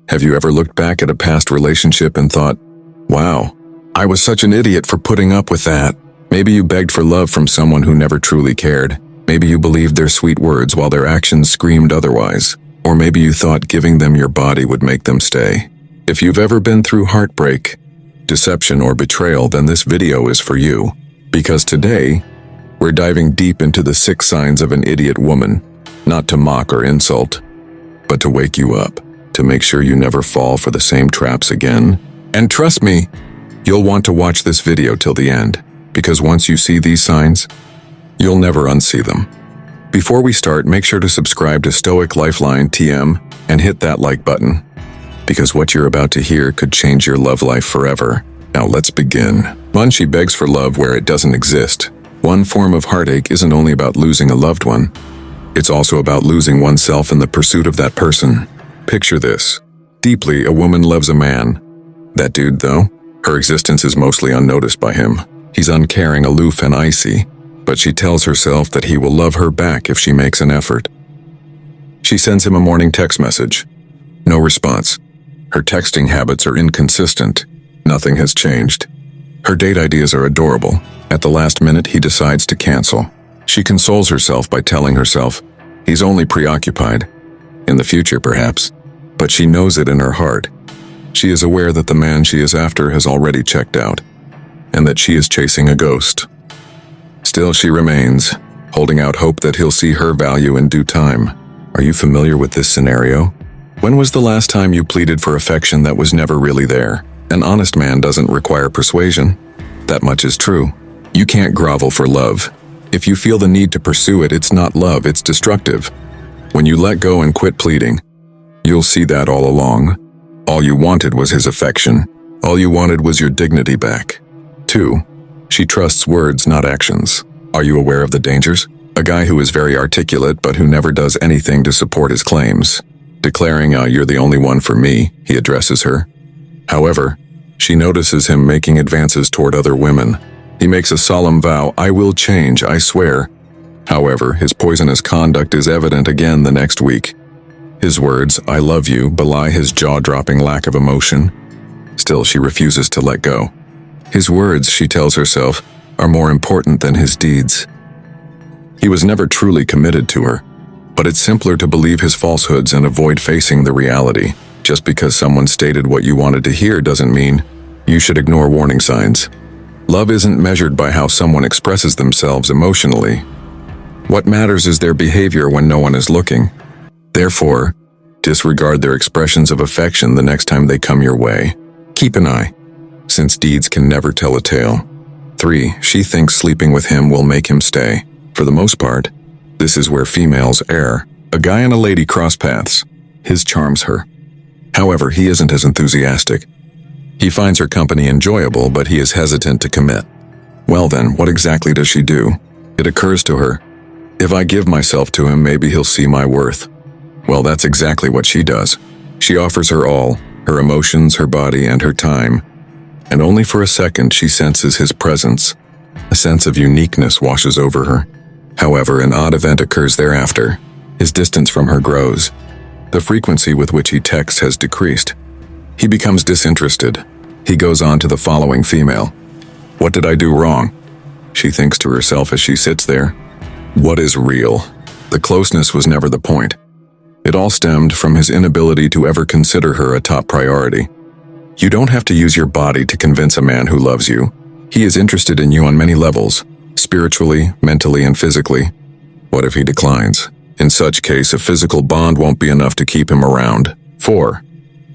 Have you ever looked back at a past relationship and thought, wow, I was such an idiot for putting up with that? Maybe you begged for love from someone who never truly cared. Maybe you believed their sweet words while their actions screamed otherwise. Or maybe you thought giving them your body would make them stay. If you've ever been through heartbreak, deception, or betrayal, then this video is for you. Because today, we're diving deep into the 6 signs of an idiot woman, not to mock or insult, but to wake you up, to make sure you never fall for the same traps again. And trust me, you'll want to watch this video till the end, because once you see these signs, you'll never unsee them. Before we start, make sure to subscribe to Stoic Lifeline TM and hit that like button, because what you're about to hear could change your love life forever. Now let's begin. 1. She begs for love where it doesn't exist. One form of heartache isn't only about losing a loved one, it's also about losing oneself in the pursuit of that person. Picture this. Deeply, a woman loves a man. That dude, though, her existence is mostly unnoticed by him. He's uncaring, aloof, and icy, but she tells herself that he will love her back if she makes an effort. She sends him a morning text message. No response. Her texting habits are inconsistent. Nothing has changed. Her date ideas are adorable. At the last minute, he decides to cancel. She consoles herself by telling herself, he's only preoccupied. In the future, perhaps. But she knows it in her heart. She is aware that the man she is after has already checked out, and that she is chasing a ghost. Still, she remains, holding out hope that he'll see her value in due time. Are you familiar with this scenario? When was the last time you pleaded for affection that was never really there? An honest man doesn't require persuasion. That much is true. You can't grovel for love. If you feel the need to pursue it, it's not love, it's destructive. When you let go and quit pleading, you'll see that all along. All you wanted was his affection. All you wanted was your dignity back. 2. She trusts words, not actions. Are you aware of the dangers? A guy who is very articulate but who never does anything to support his claims. Declaring, you're the only one for me, he addresses her. However, she notices him making advances toward other women. He makes a solemn vow, I will change, I swear. However, his poisonous conduct is evident again the next week. His words, I love you, belie his jaw-dropping lack of emotion. Still, she refuses to let go. His words, she tells herself, are more important than his deeds. He was never truly committed to her, but it's simpler to believe his falsehoods and avoid facing the reality. Just because someone stated what you wanted to hear doesn't mean you should ignore warning signs. Love isn't measured by how someone expresses themselves emotionally. What matters is their behavior when no one is looking. Therefore, disregard their expressions of affection the next time they come your way. Keep an eye, since deeds can never tell a tale. 3. She thinks sleeping with him will make him stay. For the most part, this is where females err. A guy and a lady cross paths. His charms her. However, he isn't as enthusiastic. He finds her company enjoyable, but he is hesitant to commit. Well then, what exactly does she do? It occurs to her, if I give myself to him, maybe he'll see my worth. Well, that's exactly what she does. She offers her all, her emotions, her body, and her time. And only for a second she senses his presence. A sense of uniqueness washes over her. However, an odd event occurs thereafter. His distance from her grows. The frequency with which he texts has decreased. He becomes disinterested. He goes on to the following female. What did I do wrong? She thinks to herself as she sits there. What is real? The closeness was never the point. It all stemmed from his inability to ever consider her a top priority. You don't have to use your body to convince a man who loves you. He is interested in you on many levels, spiritually, mentally, and physically. What if he declines? In such case, a physical bond won't be enough to keep him around. 4.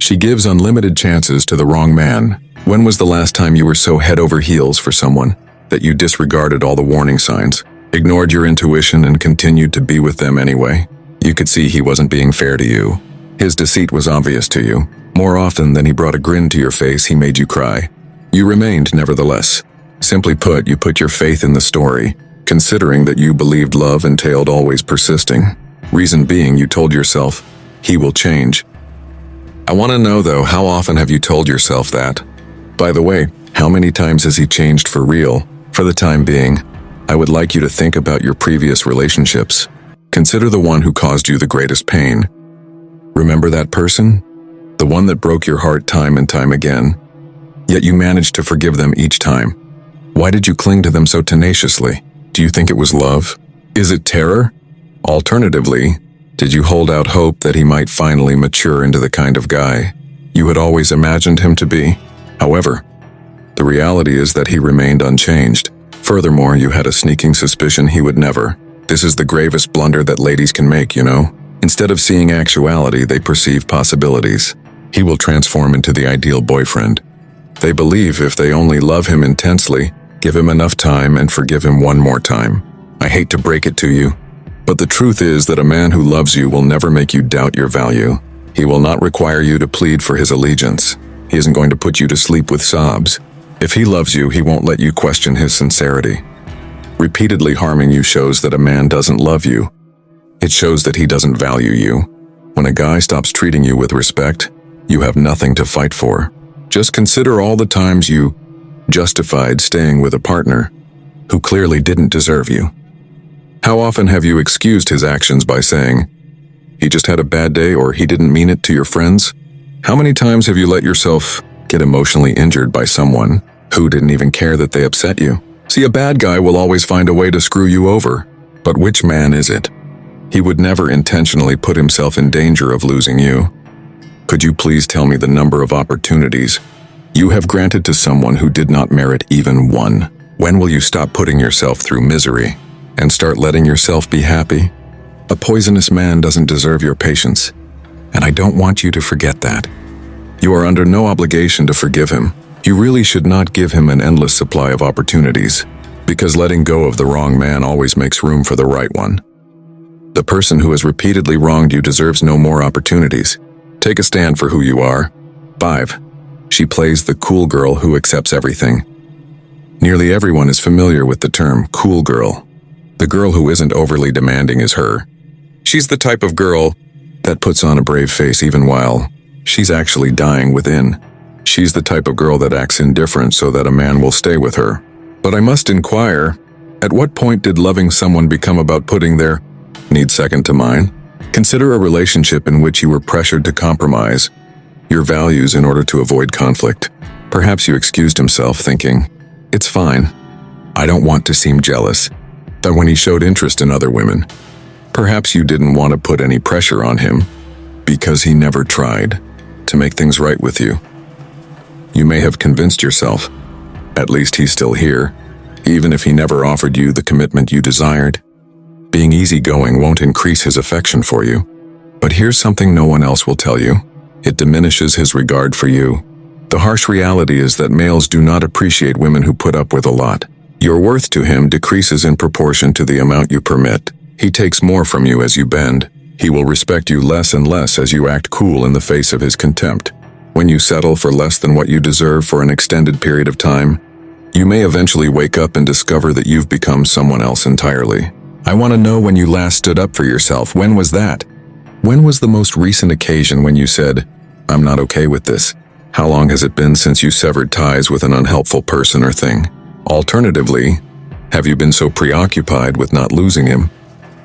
She gives unlimited chances to the wrong man. When was the last time you were so head over heels for someone that you disregarded all the warning signs, ignored your intuition, and continued to be with them anyway? You could see he wasn't being fair to you. His deceit was obvious to you. More often than he brought a grin to your face, he made you cry. You remained, nevertheless. Simply put, you put your faith in the story, considering that you believed love entailed always persisting. Reason being, you told yourself, he will change. I want to know, though, how often have you told yourself that? By the way, how many times has he changed for real? For the time being, I would like you to think about your previous relationships. Consider the one who caused you the greatest pain. Remember that person? The one that broke your heart time and time again. Yet you managed to forgive them each time. Why did you cling to them so tenaciously? Do you think it was love? Is it terror? Alternatively, did you hold out hope that he might finally mature into the kind of guy you had always imagined him to be? However, the reality is that he remained unchanged. Furthermore, you had a sneaking suspicion he would never. This is the gravest blunder that ladies can make, you know? Instead of seeing actuality, they perceive possibilities. He will transform into the ideal boyfriend. They believe if they only love him intensely, give him enough time and forgive him one more time. I hate to break it to you, but the truth is that a man who loves you will never make you doubt your value. He will not require you to plead for his allegiance. He isn't going to put you to sleep with sobs. If he loves you, he won't let you question his sincerity. Repeatedly harming you shows that a man doesn't love you. It shows that he doesn't value you. When a guy stops treating you with respect, you have nothing to fight for. Just consider all the times you justified staying with a partner who clearly didn't deserve you. How often have you excused his actions by saying, "He just had a bad day," or "He didn't mean it," to your friends? How many times have you let yourself get emotionally injured by someone who didn't even care that they upset you? See, a bad guy will always find a way to screw you over. But which man is it? He would never intentionally put himself in danger of losing you. Could you please tell me the number of opportunities you have granted to someone who did not merit even one? When will you stop putting yourself through misery and start letting yourself be happy? A poisonous man doesn't deserve your patience, and I don't want you to forget that. You are under no obligation to forgive him. You really should not give him an endless supply of opportunities, because letting go of the wrong man always makes room for the right one. The person who has repeatedly wronged you deserves no more opportunities. Take a stand for who you are. 5. She plays the cool girl who accepts everything. Nearly everyone is familiar with the term cool girl. The girl who isn't overly demanding is her. She's the type of girl that puts on a brave face even while she's actually dying within. She's the type of girl that acts indifferent so that a man will stay with her. But I must inquire, at what point did loving someone become about putting their needs second to mine? Consider a relationship in which you were pressured to compromise your values in order to avoid conflict. Perhaps you excused himself, thinking, "It's fine. I don't want to seem jealous." But when he showed interest in other women, perhaps you didn't want to put any pressure on him because he never tried to make things right with you. You may have convinced yourself, at least he's still here, even if he never offered you the commitment you desired. Being easygoing won't increase his affection for you. But here's something no one else will tell you. It diminishes his regard for you. The harsh reality is that males do not appreciate women who put up with a lot. Your worth to him decreases in proportion to the amount you permit. He takes more from you as you bend. He will respect you less and less as you act cool in the face of his contempt. When you settle for less than what you deserve for an extended period of time, you may eventually wake up and discover that you've become someone else entirely. I want to know when you last stood up for yourself. When was that? When was the most recent occasion when you said, "I'm not okay with this"? How long has it been since you severed ties with an unhelpful person or thing? Alternatively, have you been so preoccupied with not losing him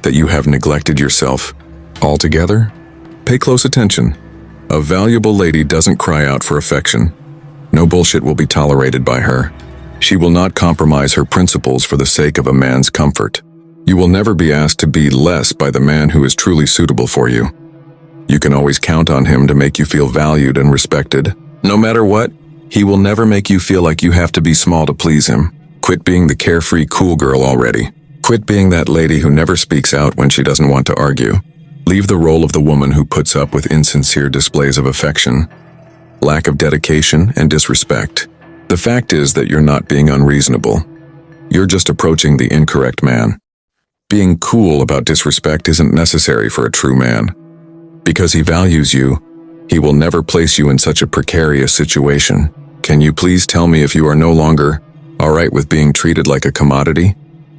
that you have neglected yourself altogether? Pay close attention. A valuable lady doesn't cry out for affection. No bullshit will be tolerated by her. She will not compromise her principles for the sake of a man's comfort. You will never be asked to be less by the man who is truly suitable for you. You can always count on him to make you feel valued and respected. No matter what, he will never make you feel like you have to be small to please him. Quit being the carefree cool girl already. Quit being that lady who never speaks out when she doesn't want to argue. Leave the role of the woman who puts up with insincere displays of affection, lack of dedication, and disrespect. The fact is that you're not being unreasonable. You're just approaching the incorrect man. Being cool about disrespect isn't necessary for a true man. Because he values you, he will never place you in such a precarious situation. Can you please tell me if you are no longer all right with being treated like a commodity?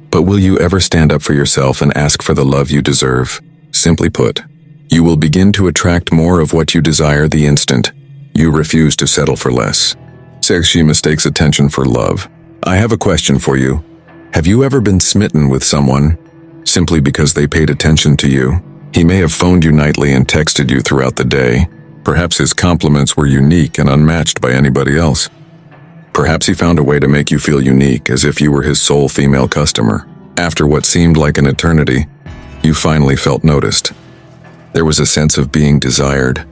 But will you ever stand up for yourself and ask for the love you deserve? Simply put, you will begin to attract more of what you desire the instant you refuse to settle for less. Says she mistakes attention for love. I have a question for you. Have you ever been smitten with someone simply because they paid attention to you? He may have phoned you nightly and texted you throughout the day, Perhaps his compliments were unique and unmatched by anybody else. Perhaps he found a way to make you feel unique, as if you were his sole female customer. After what seemed like an eternity, you finally felt noticed. There was a sense of being desired.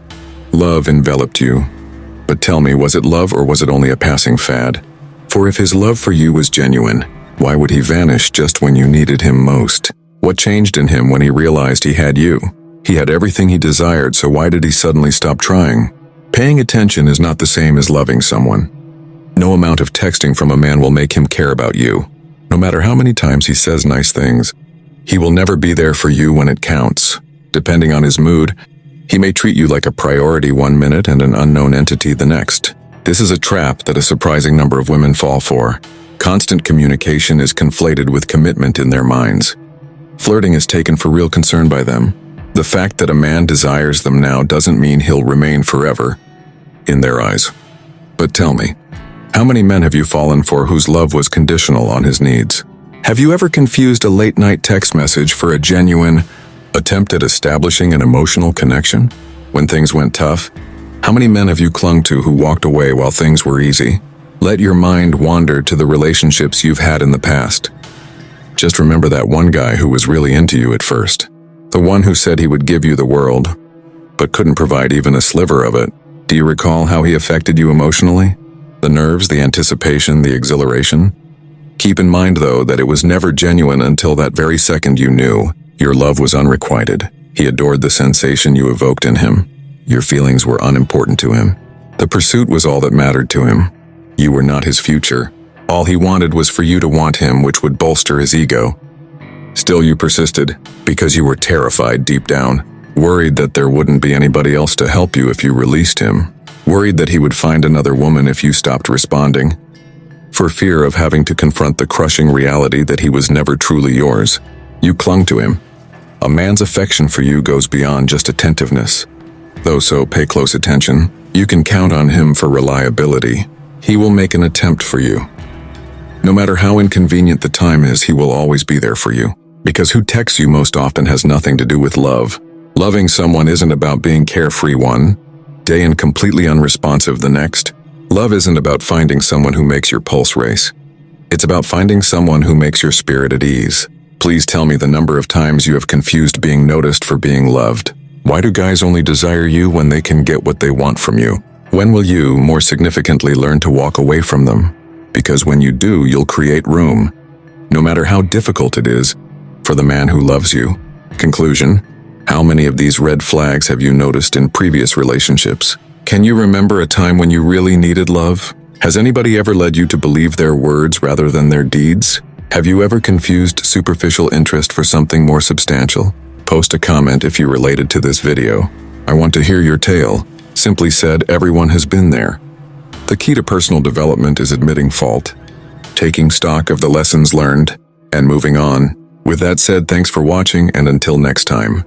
Love enveloped you. But tell me, was it love or was it only a passing fad? For if his love for you was genuine, why would he vanish just when you needed him most? What changed in him when he realized he had you? He had everything he desired, so why did he suddenly stop trying? Paying attention is not the same as loving someone. No amount of texting from a man will make him care about you. No matter how many times he says nice things, he will never be there for you when it counts. Depending on his mood, he may treat you like a priority one minute and an unknown entity the next. This is a trap that a surprising number of women fall for. Constant communication is conflated with commitment in their minds. Flirting is taken for real concern by them. The fact that a man desires them now doesn't mean he'll remain forever, in their eyes. But tell me, how many men have you fallen for whose love was conditional on his needs? Have you ever confused a late-night text message for a genuine attempt at establishing an emotional connection? When things went tough, how many men have you clung to who walked away while things were easy? Let your mind wander to the relationships you've had in the past. Just remember that one guy who was really into you at first. The one who said he would give you the world, but couldn't provide even a sliver of it. Do you recall how he affected you emotionally? The nerves, the anticipation, the exhilaration? Keep in mind, though, that it was never genuine until that very second you knew. Your love was unrequited. He adored the sensation you evoked in him. Your feelings were unimportant to him. The pursuit was all that mattered to him. You were not his future. All he wanted was for you to want him, which would bolster his ego. Still, you persisted, because you were terrified deep down, worried that there wouldn't be anybody else to help you if you released him, worried that he would find another woman if you stopped responding. For fear of having to confront the crushing reality that he was never truly yours, you clung to him. A man's affection for you goes beyond just attentiveness. Though so, pay close attention. You can count on him for reliability. He will make an attempt for you. No matter how inconvenient the time is, he will always be there for you. Because who texts you most often has nothing to do with love. Loving someone isn't about being carefree one day and completely unresponsive the next. Love isn't about finding someone who makes your pulse race. It's about finding someone who makes your spirit at ease. Please tell me the number of times you have confused being noticed for being loved. Why do guys only desire you when they can get what they want from you? When will you, more significantly, learn to walk away from them? Because when you do, you'll create room, no matter how difficult it is, for the man who loves you. Conclusion: how many of these red flags have you noticed in previous relationships? Can you remember a time when you really needed love? Has anybody ever led you to believe their words rather than their deeds? Have you ever confused superficial interest for something more substantial? Post a comment if you related to this video. I want to hear your tale. Simply said, everyone has been there. The key to personal development is admitting fault, taking stock of the lessons learned, and moving on. With that said, thanks for watching, and until next time.